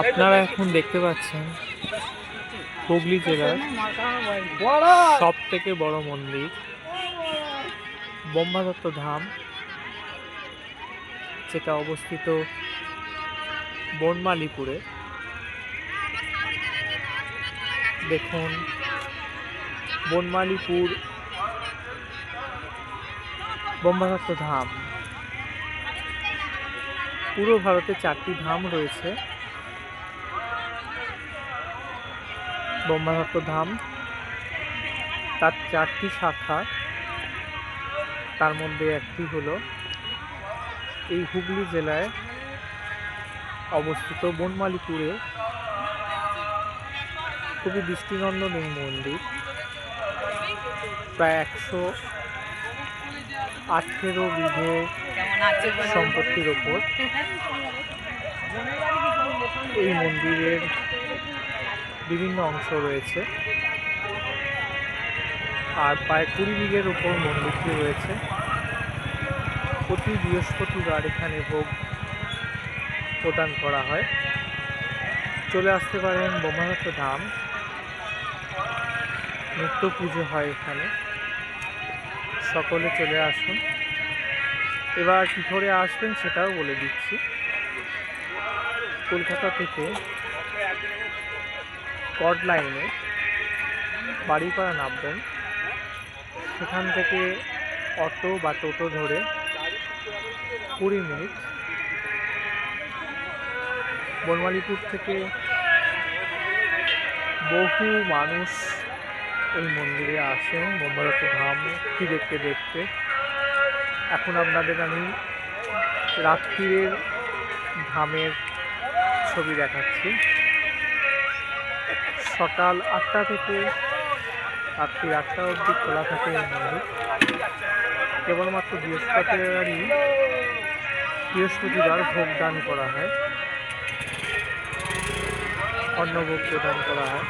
আপনারা এখন দেখতে পাচ্ছেন হুগলি জেলার সব থেকে বড় মন্দির ব্রহ্মদত্ত ধাম, যেটা অবস্থিত বনমালীপুরে। দেখুন, বনমালীপুর ব্রহ্মদত্ত ধাম। পুরো ভারতে 4টি ধাম রয়েছে। ব্রহ্মদত্ত ধাম, তার 4টি শাখা, তার মধ্যে একটি হলো এই হুগলি জেলায় অবস্থিত বনমালীপুরে। খুবই দৃষ্টিনন্দন এই মন্দির। প্রায় 118 বিঘে সম্পত্তির ওপর এই মন্দিরের বিভিন্ন অংশ রয়েছে, আর প্রায় 20 বিঘের উপর মন্দিরটি রয়েছে। প্রতি বৃহস্পতিবার এখানে ভোগ প্রদান করা হয়। চলে আসতে পারেন ব্রহ্মদত্ত ধাম, নিত্য পুজো হয় এখানে, সকলে চলে আসুন। এবার কী করে আসবেন সেটাও বলে দিচ্ছি। কলকাতা থেকে কড লাইনে বাড়িপাড়া নামবেন, সেখান থেকে অটো বা টোটো ধরে 20 মিনিট। বনমালীপুর থেকে বহু মানুষ এই মন্দিরে আসেন ব্রহ্মদত্ত ধামটি দেখতে। এখন আপনাদের আমি রাত্রির ধামের ছবি দেখাচ্ছি। সকাল 8টা থেকে রাত্রি 8টা অবধি খোলা থাকে এই মন্দির। কেবলমাত্র বৃহস্পতিবার ভোগদান করা হয়, অন্নভোগ প্রদান করা হয়।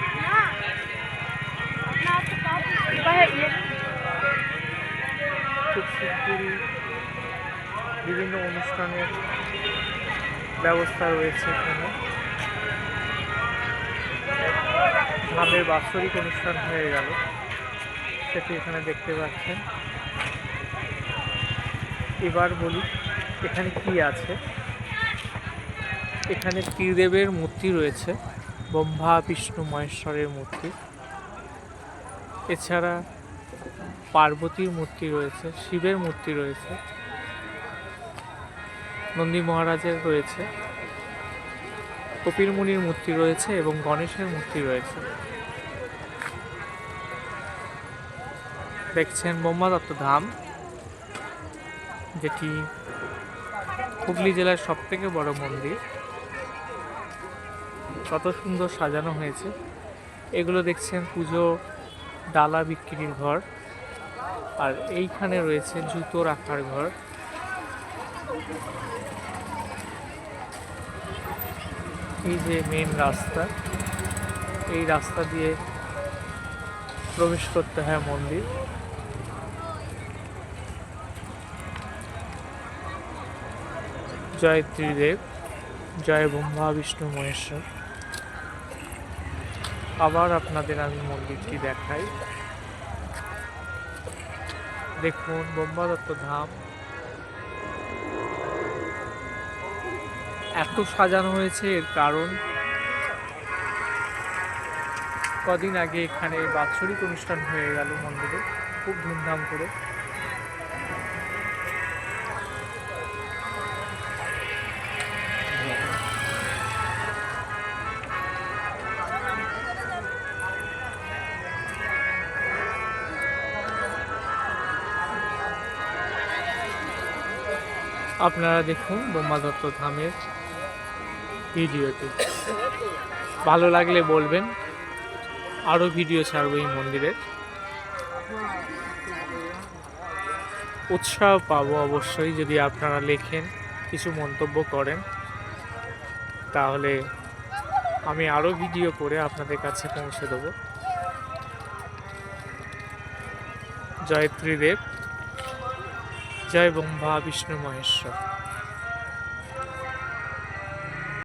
খুব শীঘ্রই বিভিন্ন অনুষ্ঠানের ব্যবস্থা রয়েছে এখানে। ধামের বাৎসরিক অনুষ্ঠান হয়ে গেল, সেটি এখানে দেখতে পাচ্ছেন। এবার বলি এখানে কি আছে। এখানে ত্রিদেবের মূর্তি রয়েছে, ব্রহ্মা বিষ্ণু মহেশ্বরের মূর্তি। এছাড়া পার্বতীর মূর্তি রয়েছে, শিবের মূর্তি রয়েছে, নন্দী মহারাজের রয়েছে, কপিল মুনির মূর্তি রয়েছে এবং গণেশের মূর্তি রয়েছে। দেখছেন ব্রহ্মদত্ত ধাম, যেটি হুগলি জেলার সব থেকে বড় মন্দির। কত সুন্দর সাজানো হয়েছে। এগুলো দেখছেন পুজো ডালা বিক্রির ঘর, আর এইখানে রয়েছে জুতো রাখার ঘর। এই যে মেন রাস্তা, এই রাস্তা দিয়ে প্রবেশ করতে হয় মন্দির। জয় ত্রিদেব, জয় ব্রহ্মা বিষ্ণু মহেশ্বর। আবার আপনাদের আমি মন্দিরটি দেখাই। দেখুন ব্রহ্মদত্ত ধাম এত সাজানো হয়েছে, এর কারণ কদিন আগে এখানে বাৎসরিক অনুষ্ঠান হয়ে গেল মন্দিরে, খুব ধুমধাম করে। আপনারা দেখুন ব্রহ্মদত্ত ধামের ভিডিওটি। ভালো লাগলে বলবেন, আরও ভিডিও ছাড়বো এই মন্দিরের। উৎসাহ পাবো অবশ্যই যদি আপনারা লেখেন, কিছু মন্তব্য করেন, তাহলে আমি আরও ভিডিও করে আপনাদের কাছে পৌঁছে দেব। জয় ত্রিদেব, জয় ব্রহ্মা বিষ্ণু মহেশ্বর।